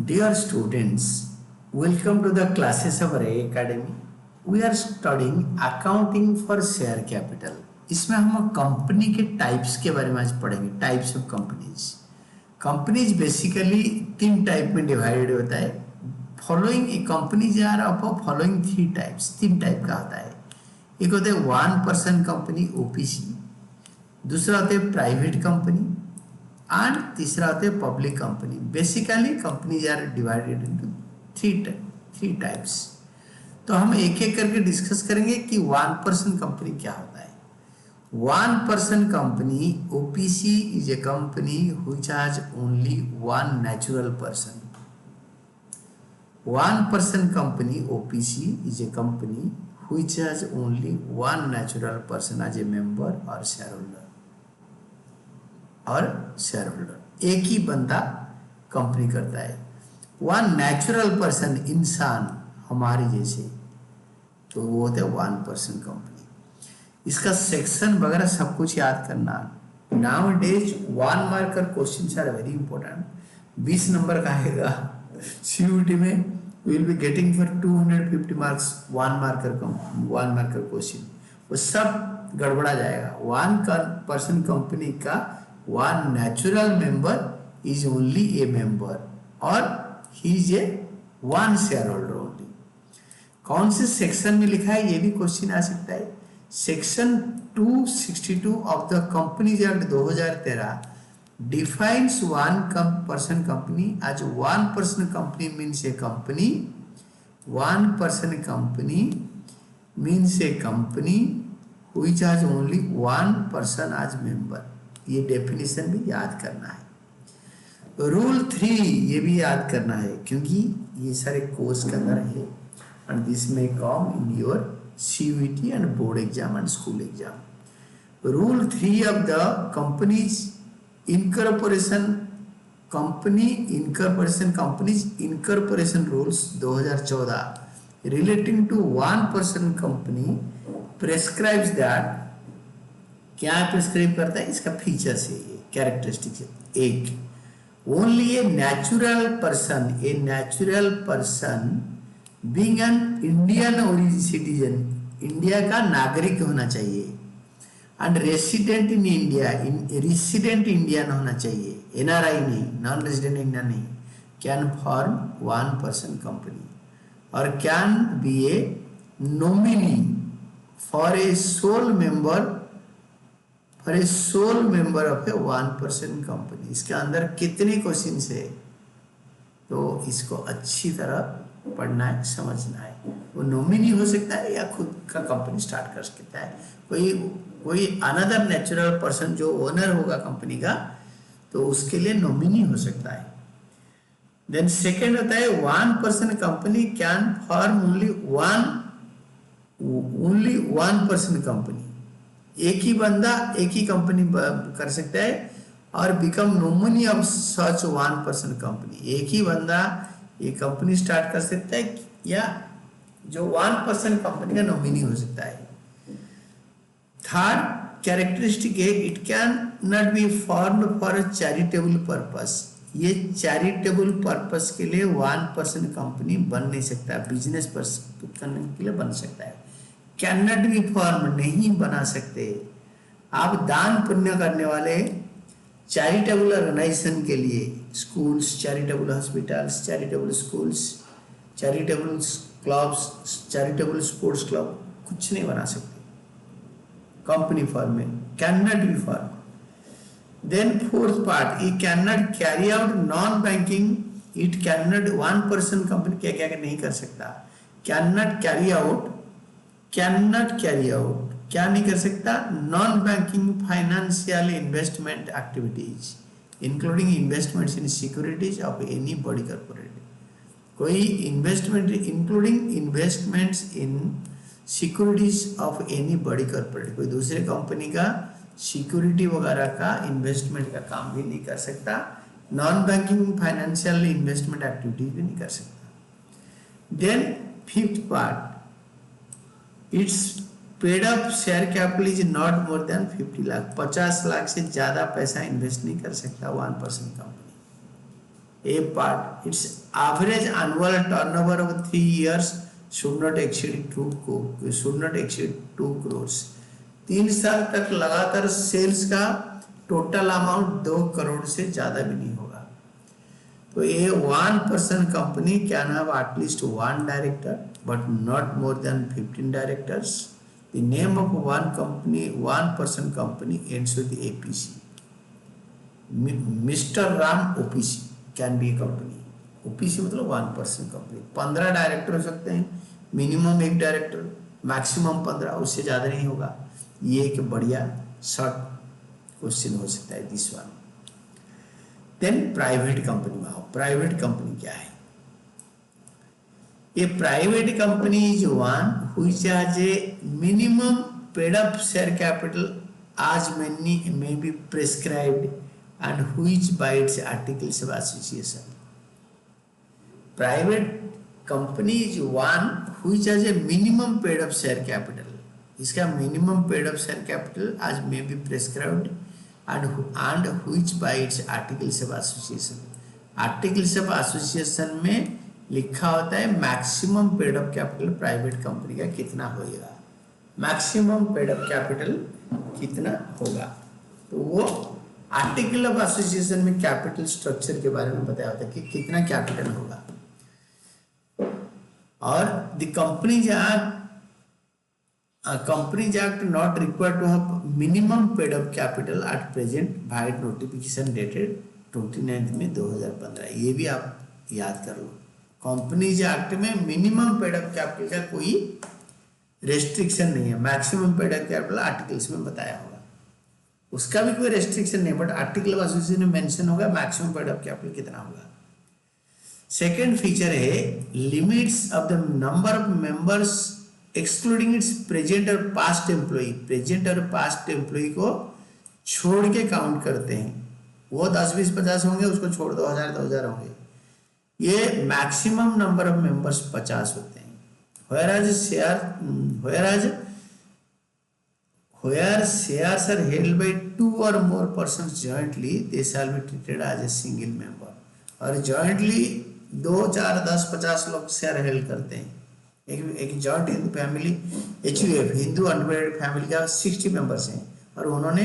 Dear students, welcome to the classes of Ray Academy. We are studying accounting for share capital. इसमें हम company के types के बारे में आज पढ़ेंगे. Types of companies. Companies basically तीन टाइप में डिवाइडेड होता है. Following companies are of following three types. तीन टाइप का होता है. एक होता है 1% कंपनी ओपीसी, दूसरा होता है प्राइवेट कंपनी एंड तीसरा होते हैं public company. Basically companies are divided into three types. तो हम एक एक करके डिस्कस करेंगे कि 1% कंपनी क्या होता है. 1% company OPC is a company which has only one natural person. 1% company OPC is a company which has only one natural person as a member और शेयर होल्डर. एक ही बंदा कंपनी करता है. वन नेचुरल पर्सन, इंसान हमारे जैसे, तो वो होते हैं 1% कंपनी. इसका सेक्शन वगैरह सब कुछ याद करना. Nowadays 1 marker question are very important. 20 number का आएगा सीयूटी में. Will be getting for 250 marks 1 marker question. वो सब गड़बड़ा जाएगा. 1% कंपनी का one natural member is only a member or he is a one shareholder only. कौन से सेक्शन में लिखा है ये भी क्वेश्चन आ सकता है. Section 262 of the companies act 2013 defines 1% company as 1% company means a company. 1% company means a company which has only one person as member. ये डेफिनेशन भी याद करना है. रूल 3 ये भी याद करना है क्योंकि ये सारे कोर्स के अंदर है एंड दिस में come in your CUET and board exam and school exam. Rule 3 of the companies incorporation rules 2014 relating to 1% company prescribes that. क्या प्रिस्क्राइब करता है? इसका फीचर्स है, ये कैरेक्टरिस्टिक्स है. एक, only a natural person being an Indian citizen, India का नागरिक होना चाहिए and resident in India, resident Indian होना चाहिए, एनआरआई नहीं, नॉन रेजिडेंट इंडियन नहीं, कैन फॉर्म 1% कंपनी और can be A nominee for a sole member of A 1% company. इसके अंदर कितने क्वेश्चन है तो इसको अच्छी तरह पढ़ना है, समझना है. वो नॉमिनी हो सकता है या खुद का कंपनी स्टार्ट कर सकता है. कोई अनदर नेचुरल पर्सन जो ओनर होगा कंपनी का तो उसके लिए नॉमिनी हो सकता है. देन सेकेंड होता है 1% company can form only 1% company. एक ही बंदा एक ही कंपनी कर सकता है और become nominee of such 1% company. एक ही बंदा एक कंपनी स्टार्ट कर सकता है या जो 1% कंपनी का नॉमिनी हो सकता है. थर्ड कैरेक्टरिस्टिक है it can not be formed for a charitable purpose. ये चैरिटेबल पर्पस के लिए 1% कंपनी बन नहीं सकता. बिजनेस पर्पस करने के लिए बन सकता है. कैन नॉट बी फॉर्म, नहीं बना सकते. आप दान पुण्य करने वाले चैरिटेबल ऑर्गेनाइजेशन के लिए, schools, charitable hospitals, charitable schools, charitable clubs, charitable sports club कुछ नहीं बना सकते कंपनी फॉर्म में. Can not be form. Then fourth part, it can not carry out non banking. It can not 1% company क्या क्या नहीं कर सकता. कैन नॉट कैरी आउट क्या नहीं कर सकता. Non banking financial investment activities including investments in securities of any body corporate. कोई investment including investments in securities of any body corporate. कोई दूसरे कंपनी का सिक्योरिटी वगैरह का इन्वेस्टमेंट का काम भी नहीं कर सकता. Non banking financial investment activities भी नहीं कर सकता. Then fifth part, its paid up share capital is not more than 50 lakh. 50 lakh से ज्यादा पैसा इन्वेस्ट नहीं कर सकता 1% company. A part, its average annual turnover of 3 years should not exceed 2 crores. 3 साल तक लगातार सेल्स का टोटल अमाउंट 2 करोड़ से ज्यादा भी नहीं होगा। तो ये 1% company can have at least 1 director but not more than 15 directors. The name of 1% company ends with APC. Mister Ram OPC can be A company. OPC मतलब 1% कंपनी। 15 डायरेक्टर हो सकते हैं, मिनिमम 1 डायरेक्टर, मैक्सिमम 15, उससे ज़्यादा नहीं होगा। ये एक बढ़िया शॉर्ट क्वेश्चन हो सकता है this one. Then private company में आओ। प्राइवेट कंपनी क्या है? ये private company is one which has a minimum paid up share capital as many may be prescribed and which by its articles of association. Private company is one which has a minimum paid up share capital. इसका minimum paid up share capital as may be prescribed and which by its articles of association. Articles of association में लिखा होता है maximum paid up capital private company का कितना होगा। Maximum paid up capital कितना होगा, तो वो आर्टिकल ऑफ एसोसिएशन में कैपिटल स्ट्रक्चर के बारे में बताया होता है कि कितना कैपिटल होगा। और the companies act not required to have minimum paid up capital at present by notification dated 29 May 2015। ये भी आप याद कर लो। कंपनीज एक्ट में मिनिमम पेड अप कैपिटल का कोई रेस्ट्रिक्शन नहीं है। Maximum paid up capital articles में बताया होगा, उसका भी कोई रेस्ट्रिक्शन नहीं, बट आर्टिकल ऑफ एसोसिएशन में मेंशन होगा मैक्सिमम पेड अप कैपिटल कितना होगा। सेकंड फीचर है limits of the number of members excluding it's present और पास्ट एम्प्लॉय। प्रेजेंट और पास्ट एम्प्लॉय को छोड़ के काउंट करते हैं। वो 10, 20, 50 होंगे, उसको छोड़ 2000 होंगे। ये मैक्सिमम नंबर ऑफ मेंबर्स 50 होते हैं। Where shares are held by 2 or more persons jointly, they shall be treated as a single member. और jointly 2, 4, 10, 50 लोग शेयर हेल्ड करते हैं। एक joint Hindu family HUF Hindu undivided family का 60 मेंबर्स हैं और उन्होंने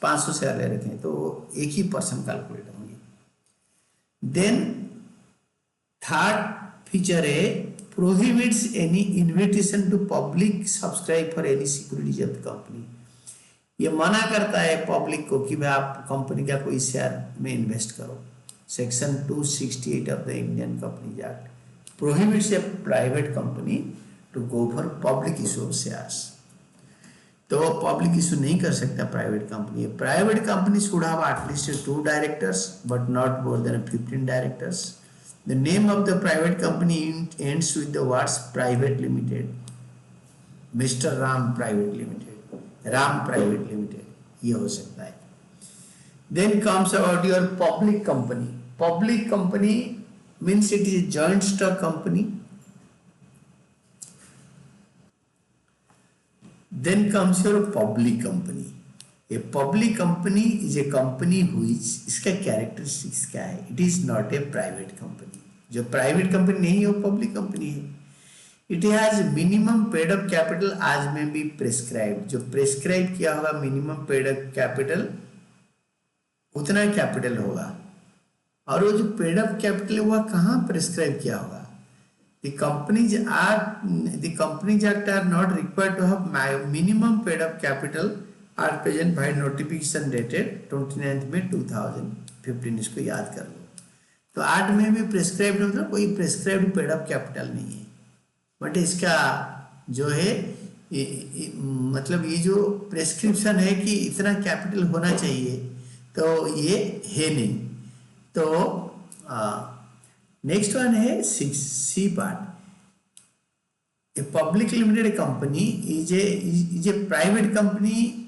500 शेयर ले रखे हैं, तो एक ही पर्सन कैलकुलेट होंगे। देन थर्ड फीचर है prohibits any invitation to public subscribe for any securities of the company. ये मना करता है पब्लिक को कि भाई आप कंपनी का कोई शेयर में इन्वेस्ट करो। Section 268 of the Indian companies act prohibits a private company to go for public issue of shares. तो पब्लिक इशू नहीं कर सकता private company. Private company should have at least 2 directors but not more than 15 directors. The name of the private company ends with the words private limited. Mr. Ram Private Limited, Ram Private Limited, ये हो सकता है। Then comes about your public company. Public company means it is a joint stock company. Then comes your public company. A public company is a company which, इसका characteristics क्या है? It is not a private company. जो private company नहीं है वो public company है। It has minimum paid up capital as may be prescribed. जो prescribe किया होगा मिनिमम पेड अप कैपिटल उतना कैपिटल होगा। और वो जो पेड अप कैपिटल है वह कहाँ प्रेस्क्राइब किया होगा? The Companies Act are not required to have minimum paid up capital at present by notification dated 29 May 2015। इसको याद कर लो। तो एक्ट में भी प्रेस्क्राइब्ड मतलब कोई प्रेस्क्राइब्ड पेड अप कैपिटल नहीं है, बट इसका जो है मतलब ये जो प्रेस्क्रिप्शन है कि इतना कैपिटल होना चाहिए, तो ये है नहीं। तो नेक्स्ट वन है 6C part. A public limited company is a private company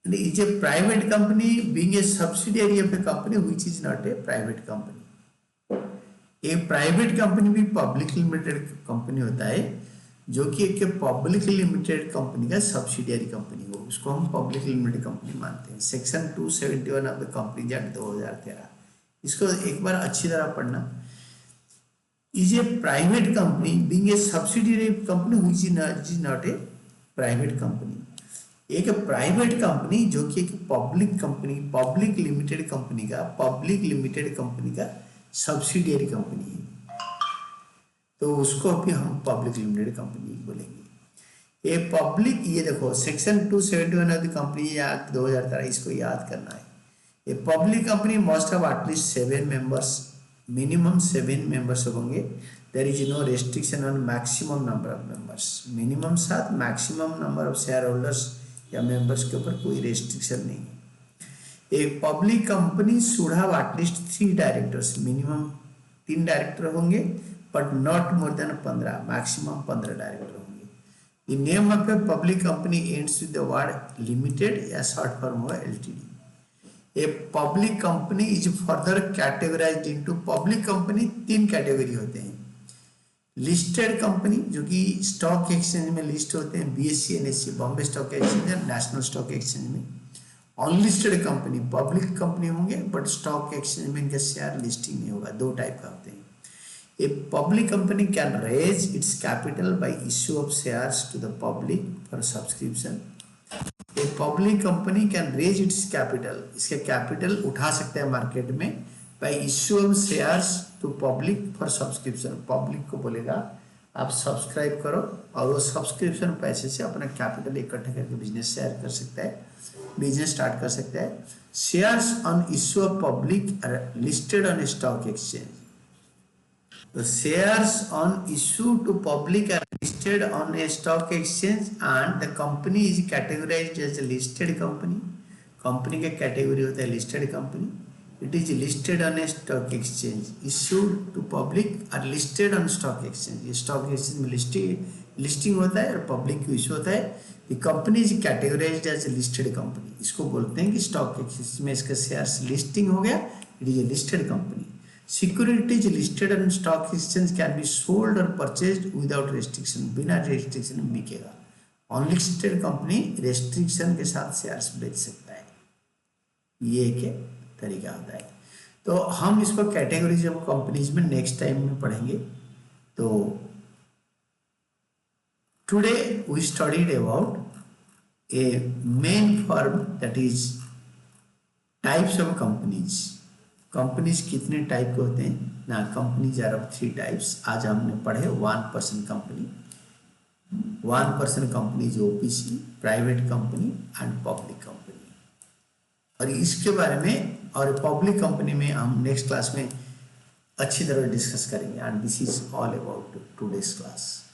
is a private company being a subsidiary of a company which is not a private company. A private company भी public limited company होता है जो कि एक public limited company का subsidiary company हो, उसको हम public limited company मानते हैं। Section 271 of the companies act 2013 इसको एक बार अच्छी तरह पढ़ना। Is a private company being a subsidiary company which is not a private company. एक प्राइवेट कंपनी जो कि एक public company, public limited company का सब्सिडियरी कंपनी है, तो उसको भी हम पब्लिक लिमिटेड कंपनी बोलेंगे। ये पब्लिक, ये देखो section 271 of the company act 2013, इसको याद करना है। ये public company must have at least 7 members, minimum 7 members होंगे। There is no restriction on maximum number of members. Minimum 7, maximum number of share holders या मेंबर्स के ऊपर कोई रेस्ट्रिक्शन नहीं है। एक public company should have at least 3 directors, minimum 3 director होंगे, but not more than 15, maximum 15 director होंगे। The name of a public company ends with the word limited या short form हुआ LTD. A public company is further categorized into public company 3 category होते हैं। Listed company जो कि stock exchange में list होते हैं, BSE NSE Bombay stock exchange या नेशनल स्टॉक एक्सचेंज में। अनलिस्टेड कंपनी पब्लिक कंपनी होंगे बट स्टॉक एक्सचेंज में इनका शेयर लिस्टिंग नहीं होगा। 2 टाइप का होते हैं। A public company can raise its capital by issue of shares to the public for subscription. A public company can raise its capital, इसके capital उठा सकते हैं मार्केट में, by issue of shares to public for subscription. Public को बोलेगा आप subscribe करो और वो सब्सक्रिप्शन पैसे से अपना कैपिटल इकट्ठा करके बिजनेस शेयर कर सकता है, बिजनेस स्टार्ट कर सकता है। Shares on issue of public are listed on stock exchange. The shares on issue to public are listed on a stock exchange and the company is categorized as a listed company. Company का category होता है listed company. It is listed on a stock exchange. Issued to public are listed on stock exchange. ये stock exchange में listing होता है और public को issue होता है। The company is categorized as a listed company. इसको बोलते हैं कि stock exchange में इसका shares listing हो गया, it is a listed company. Securities listed on stock exchange can be sold or purchased without restriction. बिना restriction बिकेगा। Unlisted company restriction के साथ शेयर्स बेच सकता है। ये एक तरीका होता है। तो हम इसको कैटेगरीज ऑफ कंपनीज में नेक्स्ट टाइम में पढ़ेंगे। तो today we studied about a main firm, that is types of companies. Companies कितने टाइप के होते हैं ना? Companies are of 3 types. आज हमने पढ़े 1% कंपनी, 1% कंपनी जो OPC, private company and public company. और इसके बारे में और पब्लिक कंपनी में हम नेक्स्ट क्लास में अच्छी तरह डिस्कस करेंगे। And this is all about today's class.